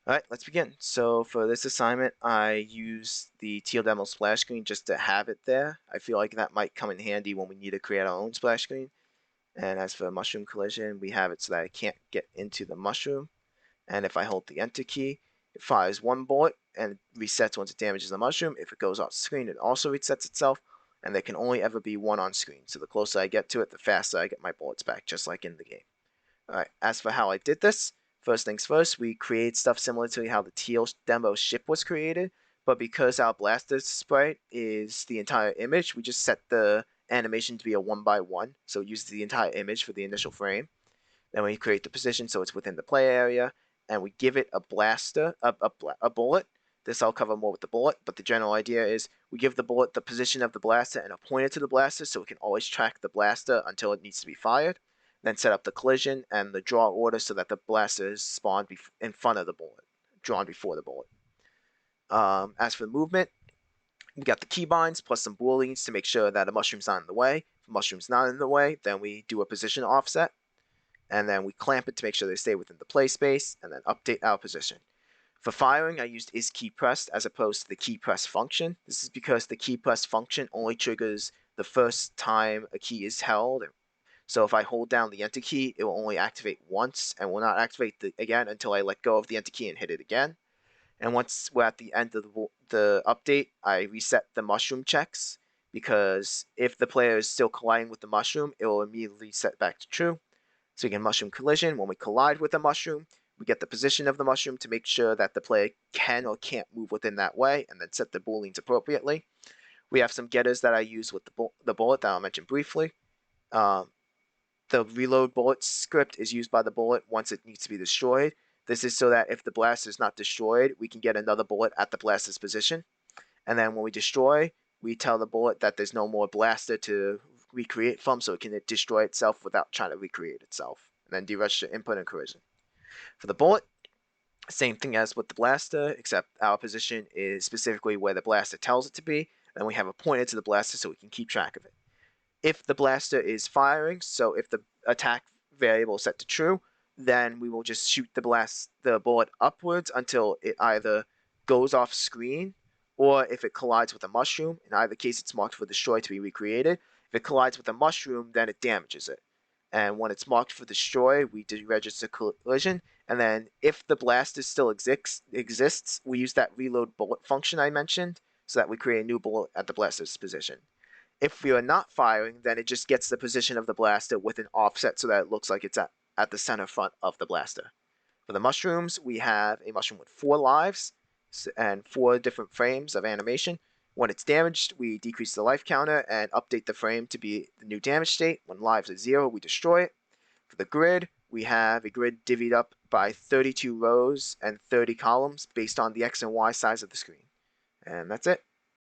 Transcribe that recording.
Alright, let's begin. So for this assignment, I use the teal demo splash screen just to have it there. I feel like that might come in handy when we need to create our own splash screen. And as for mushroom collision, we have it so that I can't get into the mushroom. And if I hold the enter key, it fires one bullet and resets once it damages the mushroom. If it goes off screen, it also resets itself. And there can only ever be one on screen. So the closer I get to it, the faster I get my bullets back, just like in the game. Alright, as for how I did this, first things first, we create stuff similar to how the teal demo ship was created, but because our blaster sprite is the entire image, we just set the animation to be a 1x1, so it uses the entire image for the initial frame. Then we create the position so it's within the play area, and we give it a blaster, a bullet. This I'll cover more with the bullet, but the general idea is we give the bullet the position of the blaster and a pointer to the blaster so it can always track the blaster until it needs to be fired. Then set up the collision and the draw order so that the blaster is spawned in front of the bullet, drawn before the bullet. As for the movement, we got the keybinds plus some booleans to make sure that a mushroom's not in the way. If a mushroom's not in the way, then we do a position offset, and then we clamp it to make sure they stay within the play space, and then update our position. For firing, I used isKeyPressed as opposed to the key press function. This is because the key press function only triggers the first time a key is held. So if I hold down the enter key, it will only activate once and will not activate again until I let go of the enter key and hit it again. And once we're at the end of the update, I reset the mushroom checks because if the player is still colliding with the mushroom, it will immediately set back to true. So we get mushroom collision. When we collide with a mushroom, we get the position of the mushroom to make sure that the player can or can't move within that way, and then set the booleans appropriately. We have some getters that I use with the bullet that I'll mention briefly. Um, the reload bullet script is used by the bullet once it needs to be destroyed. This is so that if the blaster is not destroyed, we can get another bullet at the blaster's position. And then when we destroy, we tell the bullet that there's no more blaster to recreate from, so it can destroy itself without trying to recreate itself. And then deregister input and collision. For the bullet, same thing as with the blaster, except our position is specifically where the blaster tells it to be, and we have a pointer to the blaster so we can keep track of it. If the blaster is firing, so if the attack variable is set to true, then we will just shoot the bullet upwards until it either goes off screen or if it collides with a mushroom. In either case, it's marked for destroy to be recreated. If it collides with a mushroom, then it damages it. And when it's marked for destroy, we deregister collision. And then if the blaster still exists, we use that reload bullet function I mentioned so that we create a new bullet at the blaster's position. If we are not firing, then it just gets the position of the blaster with an offset so that it looks like it's at the center front of the blaster. For the mushrooms, we have a mushroom with 4 lives and 4 different frames of animation. When it's damaged, we decrease the life counter and update the frame to be the new damage state. When lives are 0, we destroy it. For the grid, we have a grid divvied up by 32 rows and 30 columns based on the X and Y size of the screen. And that's it.